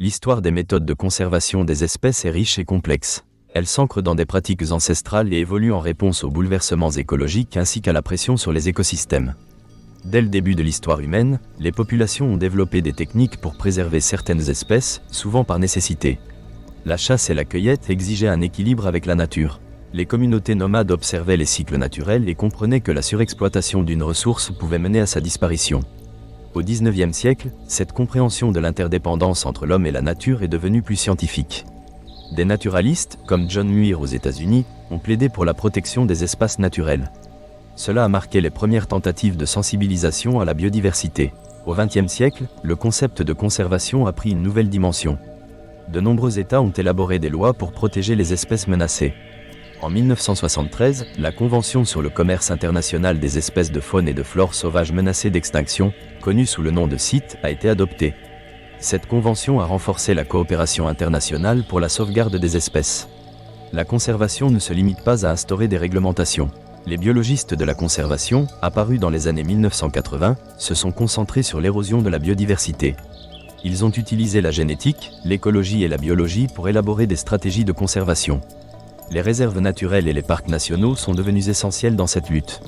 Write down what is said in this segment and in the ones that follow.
l'histoire des méthodes de conservation des espèces est riche et complexe. Elle s'ancre dans des pratiques ancestrales et évolue en réponse aux bouleversements écologiques ainsi qu'à la pression sur les écosystèmes. Dès le début de l'histoire humaine, les populations ont développé des techniques pour préserver certaines espèces, souvent par nécessité. La chasse et la cueillette exigeaient un équilibre avec la nature. Les communautés nomades observaient les cycles naturels et comprenaient que la surexploitation d'une ressource pouvait mener à sa disparition. Au XIXe siècle, cette compréhension de l'interdépendance entre l'homme et la nature est devenue plus scientifique. Des naturalistes, comme John Muir aux États-Unis, ont plaidé pour la protection des espaces naturels. Cela a marqué les premières tentatives de sensibilisation à la biodiversité. Au XXe siècle, le concept de conservation a pris une nouvelle dimension. De nombreux États ont élaboré des lois pour protéger les espèces menacées. En 1973, la Convention sur le commerce international des espèces de faune et de flore sauvages menacées d'extinction, connue sous le nom de CITES, a été adoptée. Cette convention a renforcé la coopération internationale pour la sauvegarde des espèces. La conservation ne se limite pas à instaurer des réglementations. Les biologistes de la conservation, apparus dans les années 1980, se sont concentrés sur l'érosion de la biodiversité. Ils ont utilisé la génétique, l'écologie et la biologie pour élaborer des stratégies de conservation. Les réserves naturelles et les parcs nationaux sont devenus essentiels dans cette lutte.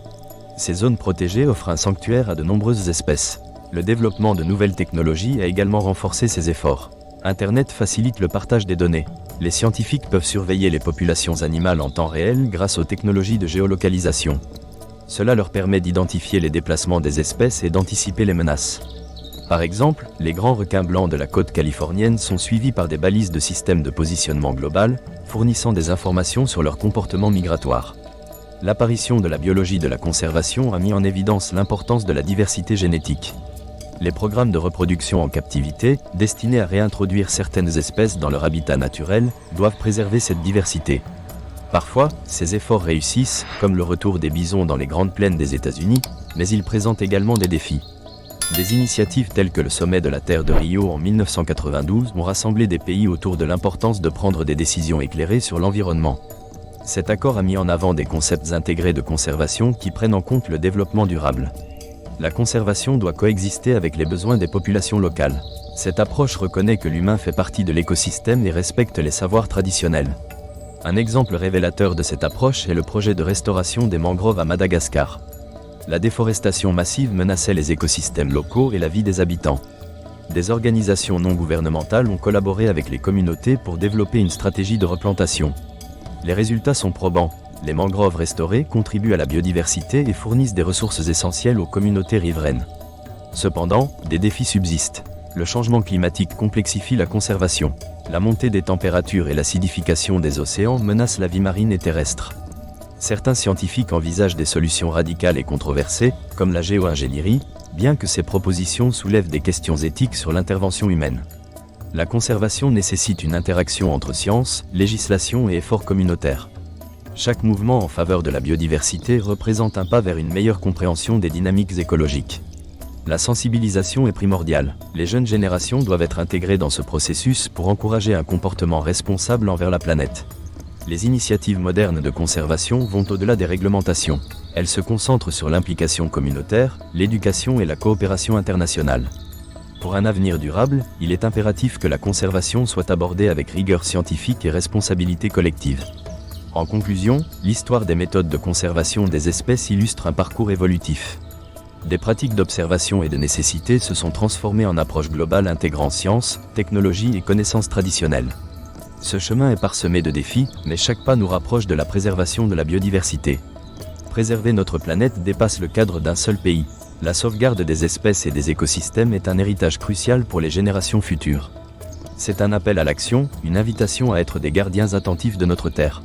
Ces zones protégées offrent un sanctuaire à de nombreuses espèces. Le développement de nouvelles technologies a également renforcé ces efforts. Internet facilite le partage des données. Les scientifiques peuvent surveiller les populations animales en temps réel grâce aux technologies de géolocalisation. Cela leur permet d'identifier les déplacements des espèces et d'anticiper les menaces. Par exemple, les grands requins blancs de la côte californienne sont suivis par des balises de système de positionnement global, fournissant des informations sur leur comportement migratoire. L'apparition de la biologie de la conservation a mis en évidence l'importance de la diversité génétique. Les programmes de reproduction en captivité, destinés à réintroduire certaines espèces dans leur habitat naturel, doivent préserver cette diversité. Parfois, ces efforts réussissent, comme le retour des bisons dans les grandes plaines des États-Unis, mais ils présentent également des défis. Des initiatives telles que le sommet de la Terre de Rio en 1992 ont rassemblé des pays autour de l'importance de prendre des décisions éclairées sur l'environnement. Cet accord a mis en avant des concepts intégrés de conservation qui prennent en compte le développement durable. La conservation doit coexister avec les besoins des populations locales. Cette approche reconnaît que l'humain fait partie de l'écosystème et respecte les savoirs traditionnels. Un exemple révélateur de cette approche est le projet de restauration des mangroves à Madagascar. La déforestation massive menaçait les écosystèmes locaux et la vie des habitants. Des organisations non gouvernementales ont collaboré avec les communautés pour développer une stratégie de replantation. Les résultats sont probants. Les mangroves restaurées contribuent à la biodiversité et fournissent des ressources essentielles aux communautés riveraines. Cependant, des défis subsistent. Le changement climatique complexifie la conservation. La montée des températures et l'acidification des océans menacent la vie marine et terrestre. Certains scientifiques envisagent des solutions radicales et controversées, comme la géo-ingénierie, bien que ces propositions soulèvent des questions éthiques sur l'intervention humaine. La conservation nécessite une interaction entre science, législation et efforts communautaires. Chaque mouvement en faveur de la biodiversité représente un pas vers une meilleure compréhension des dynamiques écologiques. La sensibilisation est primordiale. Les jeunes générations doivent être intégrées dans ce processus pour encourager un comportement responsable envers la planète. Les initiatives modernes de conservation vont au-delà des réglementations. Elles se concentrent sur l'implication communautaire, l'éducation et la coopération internationale. Pour un avenir durable, il est impératif que la conservation soit abordée avec rigueur scientifique et responsabilité collective. En conclusion, l'histoire des méthodes de conservation des espèces illustre un parcours évolutif. Des pratiques d'observation et de nécessité se sont transformées en approches globales intégrant science, technologie et connaissances traditionnelles. Ce chemin est parsemé de défis, mais chaque pas nous rapproche de la préservation de la biodiversité. Préserver notre planète dépasse le cadre d'un seul pays. La sauvegarde des espèces et des écosystèmes est un héritage crucial pour les générations futures. C'est un appel à l'action, une invitation à être des gardiens attentifs de notre Terre.